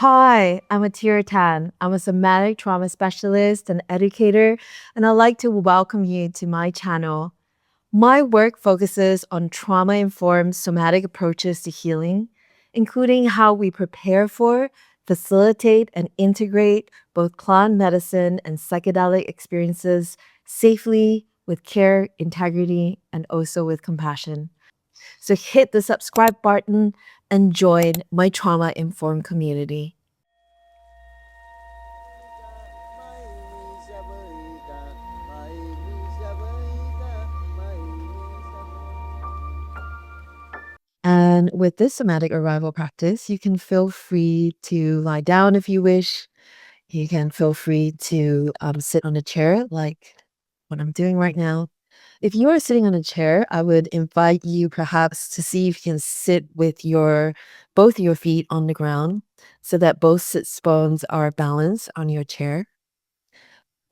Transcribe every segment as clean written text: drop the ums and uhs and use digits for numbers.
Hi, I'm Atira Tan. I'm a somatic trauma specialist and educator, and I'd like to welcome you to my channel. My work focuses on trauma informed somatic approaches to healing, including how we prepare for, facilitate, and integrate both plant medicine and psychedelic experiences safely, with care, integrity, and also with compassion. So hit the subscribe button and join my trauma informed community. And with this somatic arrival practice, you can feel free to lie down if you wish. You can feel free to sit on a chair like what I'm doing right now. If you are sitting on a chair, I would invite you perhaps to see if you can sit with your both your feet on the ground so that both sit bones are balanced on your chair.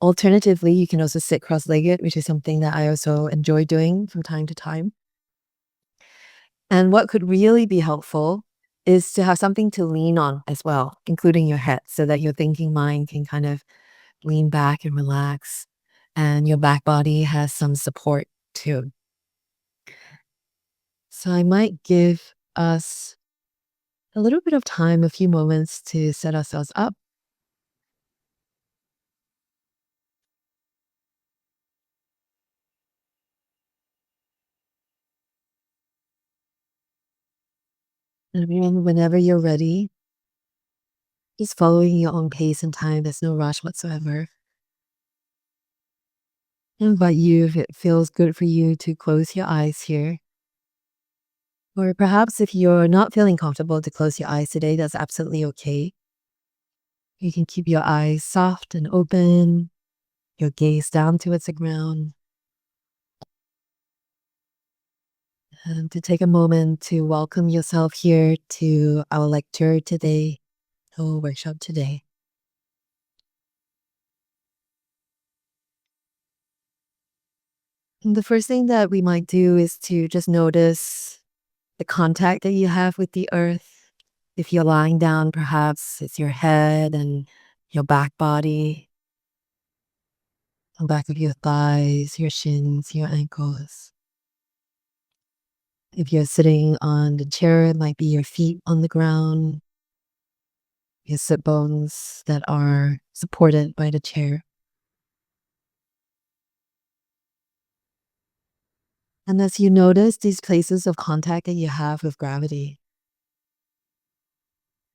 Alternatively, you can also sit cross-legged, which is something that I also enjoy doing from time to time. And what could really be helpful is to have something to lean on as well, including your head, so that your thinking mind can kind of lean back and relax, and your back body has some support too. So I might give us a little bit of time, a few moments to set ourselves up. And then whenever you're ready, just following your own pace and time. There's no rush whatsoever. I invite you, if it feels good for you, to close your eyes here. Or perhaps if you're not feeling comfortable to close your eyes today, that's absolutely okay. You can keep your eyes soft and open, your gaze down towards the ground, and to take a moment to welcome yourself here to our lecture today, our workshop today. And the first thing that we might do is to just notice the contact that you have with the earth. If you're lying down, perhaps it's your head and your back body, the back of your thighs, your shins, your ankles. If you're sitting on the chair, it might be your feet on the ground, your sit bones that are supported by the chair. And as you notice these places of contact that you have with gravity,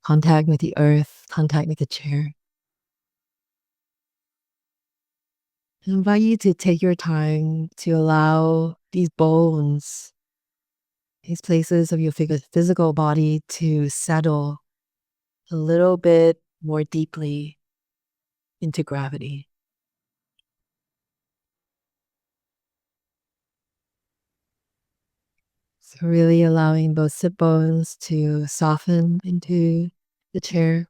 contact with the earth, contact with the chair, I invite you to take your time to allow these bones, these places of your physical body to settle a little bit more deeply into gravity. So really allowing both sit bones to soften into the chair,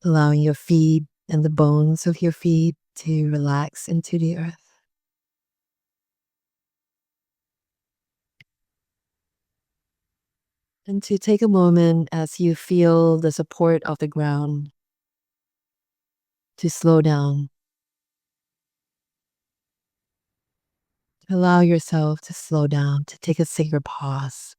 allowing your feet and the bones of your feet to relax into the earth. And to take a moment as you feel the support of the ground to slow down. Allow yourself to slow down, to take a sacred pause.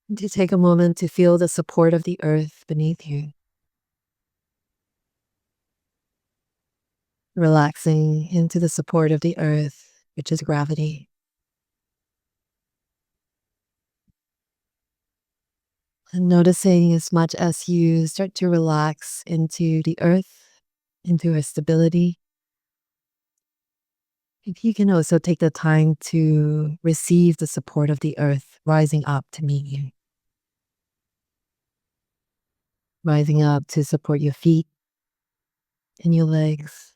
And to take a moment to feel the support of the earth beneath you. Relaxing into the support of the earth, which is gravity. And noticing as much as you start to relax into the earth, into her stability, if you can also take the time to receive the support of the earth rising up to meet you, rising up to support your feet and your legs,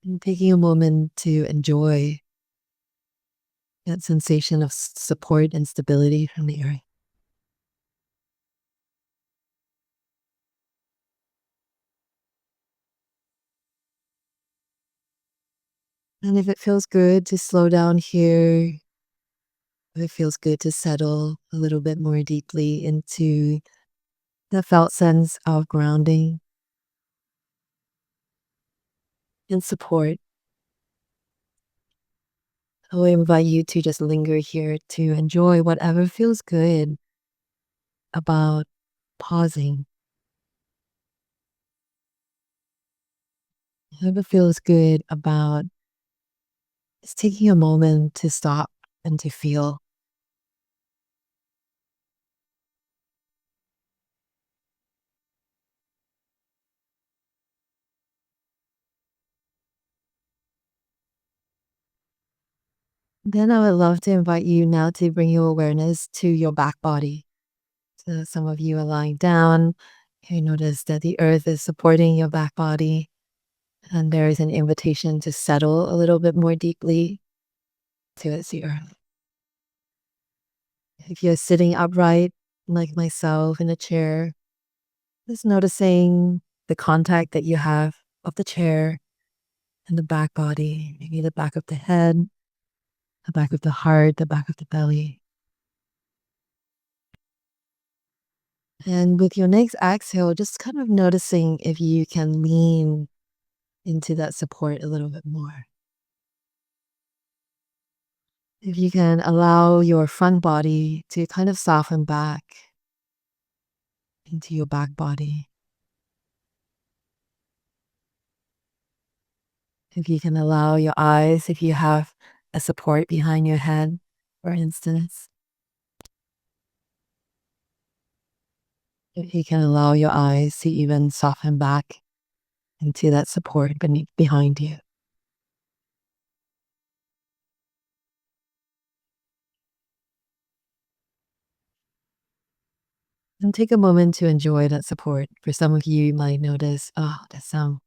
and taking a moment to enjoy that sensation of support and stability from the earth. And if it feels good to slow down here, if it feels good to settle a little bit more deeply into the felt sense of grounding and support, I will invite you to just linger here to enjoy whatever feels good about pausing. Whatever feels good about just taking a moment to stop and to feel. Then I would love to invite you now to bring your awareness to your back body. So some of you are lying down. You notice that the earth is supporting your back body, and there is an invitation to settle a little bit more deeply to the earth. If you're sitting upright, like myself, in a chair, just noticing the contact that you have of the chair and the back body, maybe the back of the head, the back of the heart, the back of the belly. And with your next exhale, just kind of noticing if you can lean into that support a little bit more. If you can allow your front body to kind of soften back into your back body. If you can allow your eyes, if you have a support behind your head, for instance, if you can allow your eyes to even soften back into that support behind you. And take a moment to enjoy that support. For some of you, you might notice, oh, there's some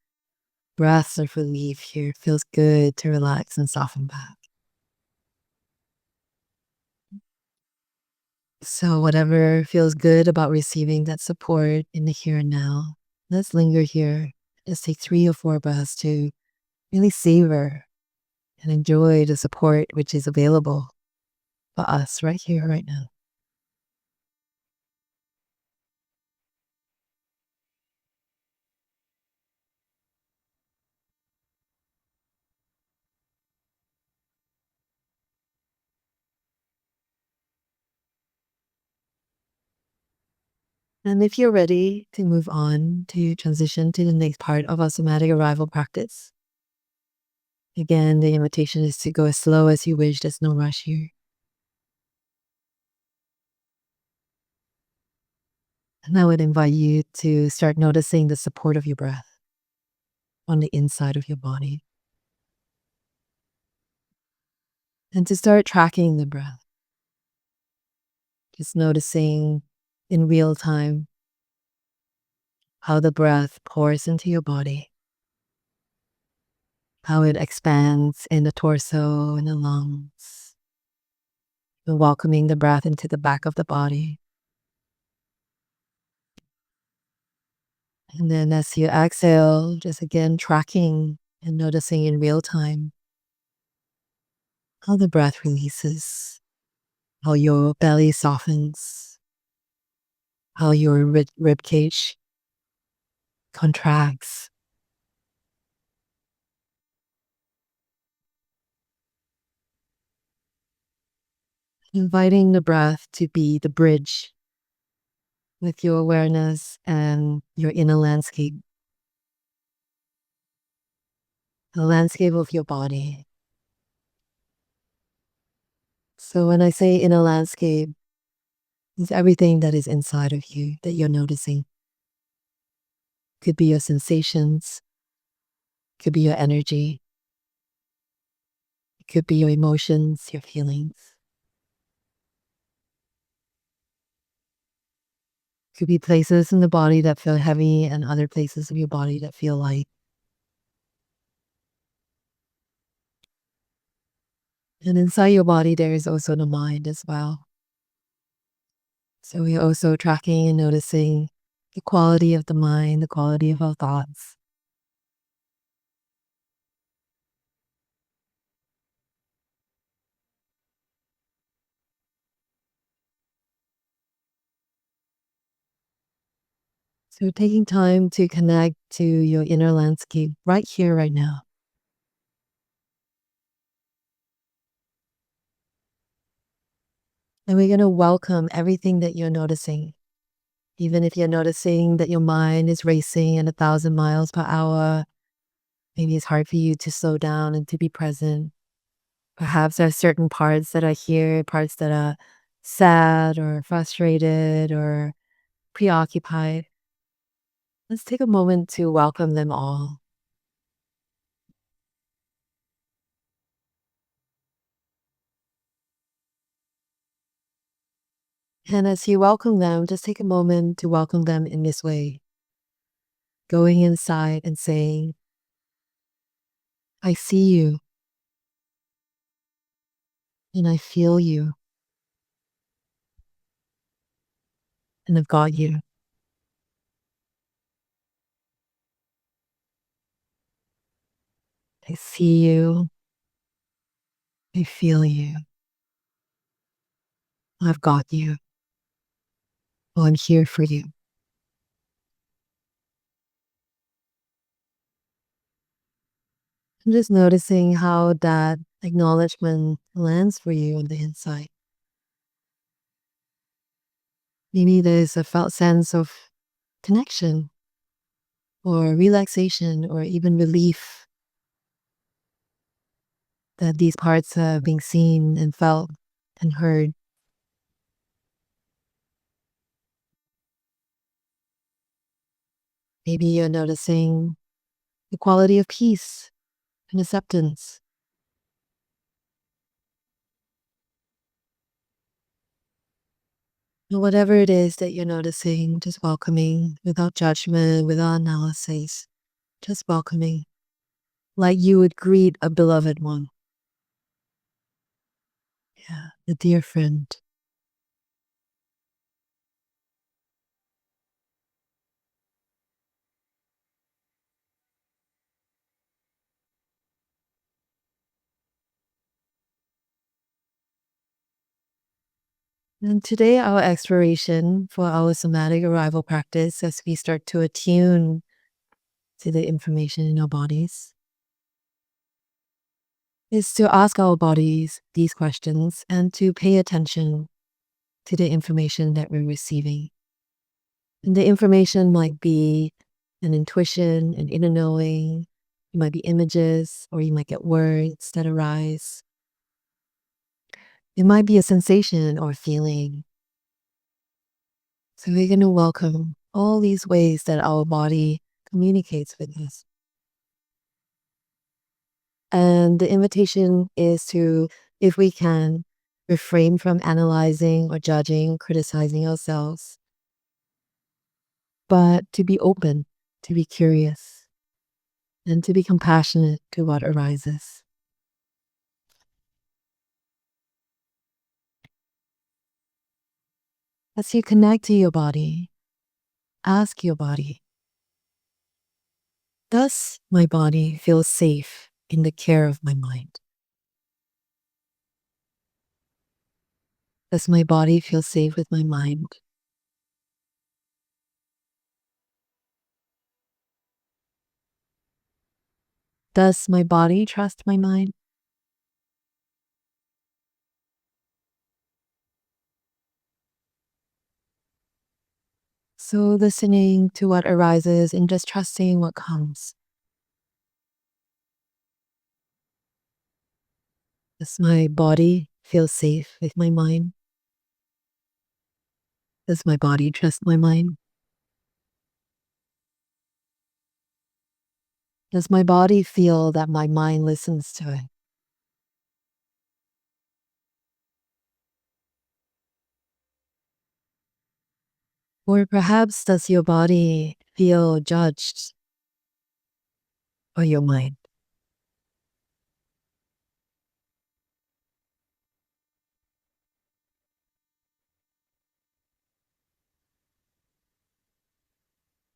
breaths of relief here. It feels good to relax and soften back. So, whatever feels good about receiving that support in the here and now, let's linger here. Just take 3 or 4 breaths to really savor and enjoy the support which is available for us right here, right now. And if you're ready to move on to transition to the next part of our somatic arrival practice, again, the invitation is to go as slow as you wish. There's no rush here. And I would invite you to start noticing the support of your breath on the inside of your body and to start tracking the breath, just noticing in real time how the breath pours into your body, how it expands in the torso and the lungs, and welcoming the breath into the back of the body. And then as you exhale, just again tracking and noticing in real time how the breath releases, how your belly softens, how your rib cage contracts, inviting the breath to be the bridge with your awareness and your inner landscape, the landscape of your body. So when I say inner landscape, it's everything that is inside of you that you're noticing. Could be your sensations, could be your energy, it could be your emotions, your feelings. Could be places in the body that feel heavy and other places of your body that feel light. And inside your body, there is also the mind as well. So we're also tracking and noticing the quality of the mind, the quality of our thoughts. So taking time to connect to your inner landscape right here, right now. And we're going to welcome everything that you're noticing. Even if you're noticing that your mind is racing at 1,000 miles per hour, maybe it's hard for you to slow down and to be present. Perhaps there are certain parts that are here, parts that are sad or frustrated or preoccupied. Let's take a moment to welcome them all. And as you welcome them, just take a moment to welcome them in this way, going inside and saying, I see you and I feel you and I've got you. I see you. I feel you. I've got you. Oh, I'm here for you. I'm just noticing how that acknowledgement lands for you on the inside. Maybe there's a felt sense of connection or relaxation or even relief that these parts are being seen and felt and heard. Maybe you're noticing the quality of peace and acceptance. And whatever it is that you're noticing, just welcoming without judgment, without analysis, just welcoming like you would greet a beloved one. Yeah, a dear friend. And today, our exploration for our somatic arrival practice as we start to attune to the information in our bodies is to ask our bodies these questions and to pay attention to the information that we're receiving. And the information might be an intuition, an inner knowing, it might be images, or you might get words that arise. It might be a sensation or feeling. So we're going to welcome all these ways that our body communicates with us. And the invitation is to, if we can, refrain from analyzing or judging, criticizing ourselves, but to be open, to be curious, and to be compassionate to what arises. As you connect to your body, ask your body, does my body feel safe in the care of my mind? Does my body feel safe with my mind? Does my body trust my mind? So listening to what arises and just trusting what comes. Does my body feel safe with my mind? Does my body trust my mind? Does my body feel that my mind listens to it? Or perhaps does your body feel judged by your mind?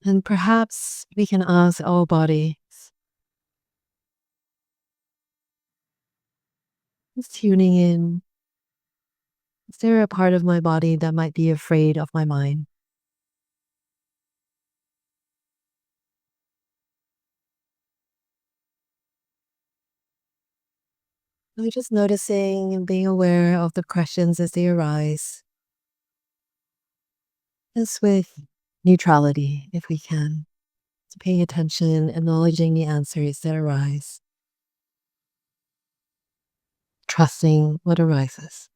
And perhaps we can ask our body, just tuning in, is there a part of my body that might be afraid of my mind? We're just noticing and being aware of the questions as they arise, just with neutrality, if we can. So paying attention, acknowledging the answers that arise, trusting what arises.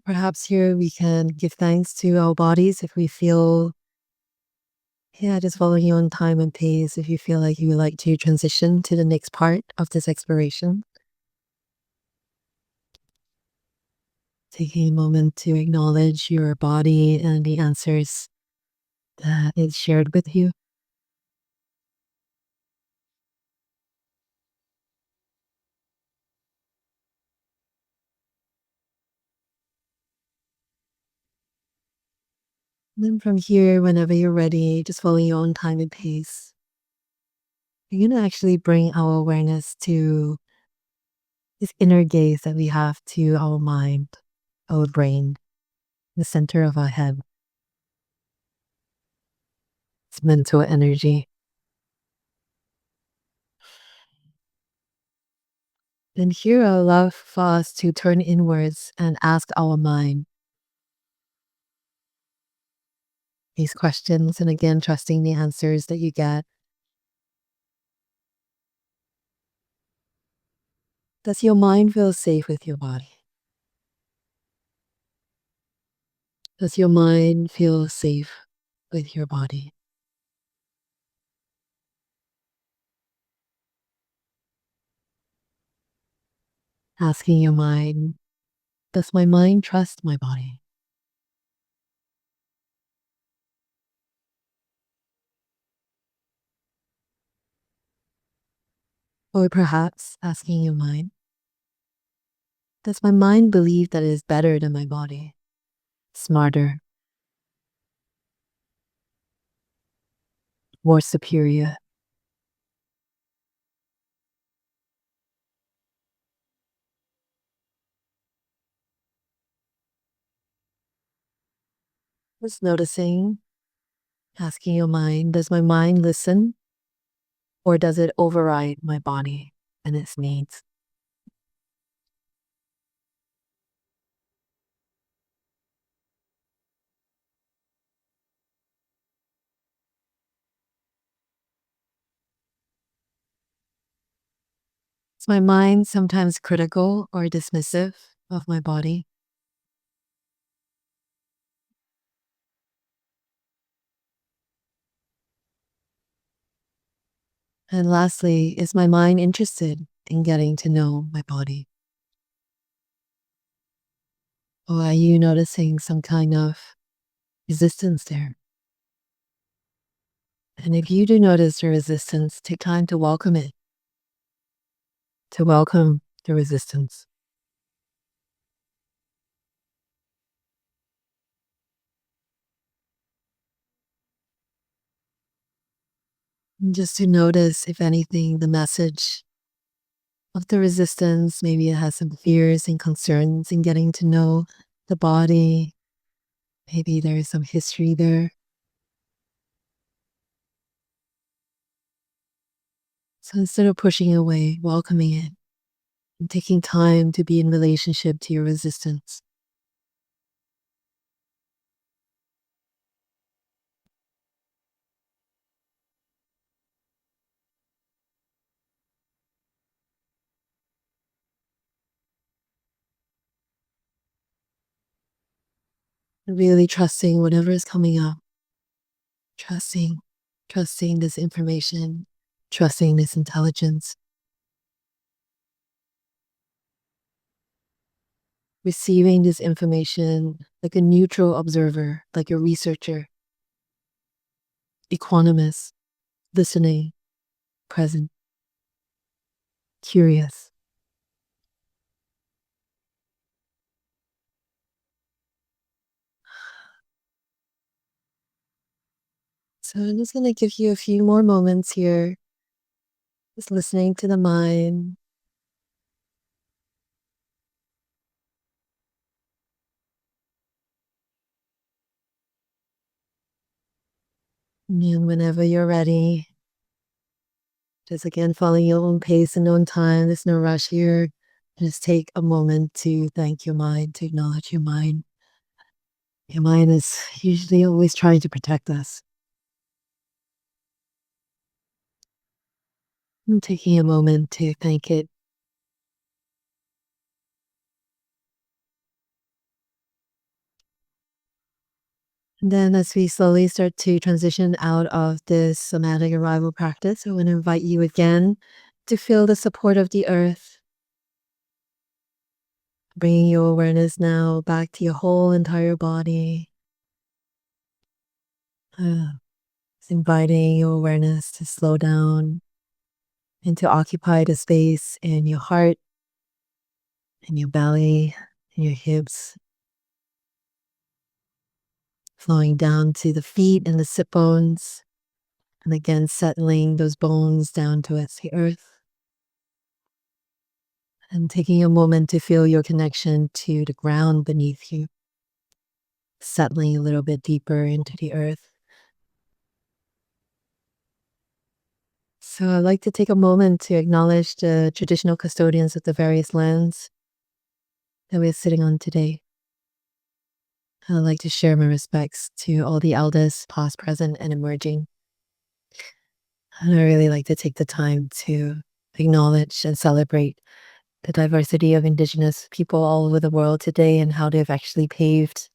Perhaps here we can give thanks to our bodies if we feel, yeah, just following your own time and pace. If you feel like you would like to transition to the next part of this exploration, taking a moment to acknowledge your body and the answers that is shared with you. And then from here, whenever you're ready, just following your own time and pace, you're going to actually bring our awareness to this inner gaze that we have to our mind, our brain, the center of our head. It's mental energy. And here I love for us to turn inwards and ask our mind these questions. And again, trusting the answers that you get. Does your mind feel safe with your body? Does your mind feel safe with your body? Asking your mind, does my mind trust my body? Or perhaps asking your mind, does my mind believe that it is better than my body? Smarter, more superior? Just noticing, asking your mind, does my mind listen or does it override my body and its needs? Is my mind sometimes critical or dismissive of my body? And lastly, is my mind interested in getting to know my body? Or are you noticing some kind of resistance there? And if you do notice the resistance, take time to welcome it, to welcome the resistance. And just to notice, if anything, the message of the resistance. Maybe it has some fears and concerns in getting to know the body. Maybe there is some history there. So instead of pushing away, welcoming it and taking time to be in relationship to your resistance. Really trusting whatever is coming up. Trusting, trusting this information, trusting this intelligence. Receiving this information like a neutral observer, like a researcher, equanimous, listening, present, curious. So I'm just going to give you a few more moments here, just listening to the mind, And whenever you're ready, just again following your own pace and own time. There's no rush here. Just take a moment to thank your mind, to acknowledge your mind. Your mind is usually always trying to protect us. And taking a moment to thank it. And then as we slowly start to transition out of this somatic arrival practice, I want to invite you again to feel the support of the earth, bringing your awareness now back to your whole entire body. It's inviting your awareness to slow down and to occupy the space in your heart, in your belly, in your hips, flowing down to the feet and the sit bones, and again settling those bones down towards the earth. And taking a moment to feel your connection to the ground beneath you, settling a little bit deeper into the earth. So I'd like to take a moment to acknowledge the traditional custodians of the various lands that we're sitting on today. I'd like to share my respects to all the elders, past, present, and emerging. And I really like to take the time to acknowledge and celebrate the diversity of Indigenous people all over the world today and how they've actually paved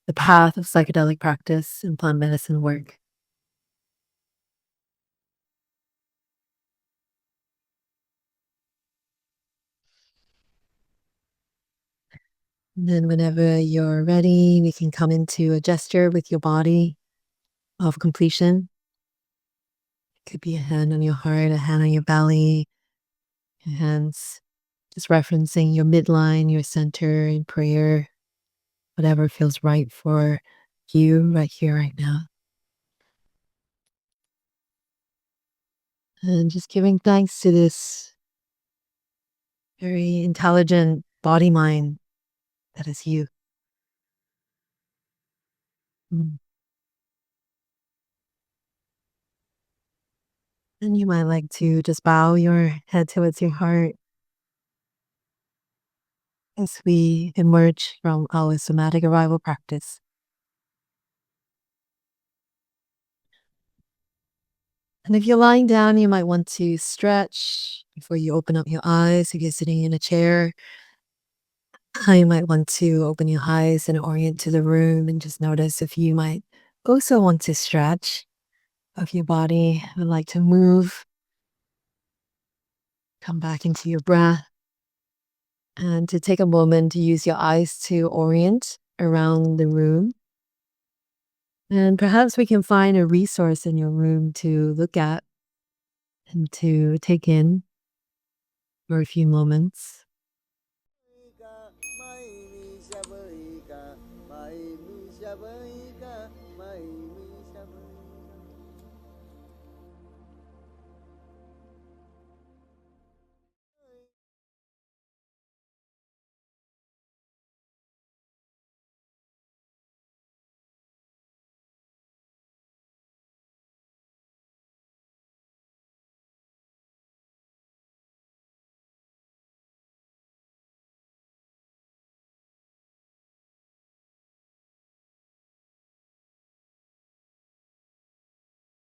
the path of psychedelic practice and plant medicine work. And then whenever you're ready, we can come into a gesture with your body of completion. It could be a hand on your heart, a hand on your belly, your hands just referencing your midline, your center in prayer, whatever feels right for you right here, right now. And just giving thanks to this very intelligent body mind that is you. Mm. And you might like to just bow your head towards your heart as we emerge from our somatic arrival practice. And if you're lying down, you might want to stretch before you open up your eyes. If you're sitting in a chair, you might want to open your eyes and orient to the room and just notice if you might also want to stretch of your body, would like to move, come back into your breath, and to take a moment to use your eyes to orient around the room. And perhaps we can find a resource in your room to look at and to take in for a few moments.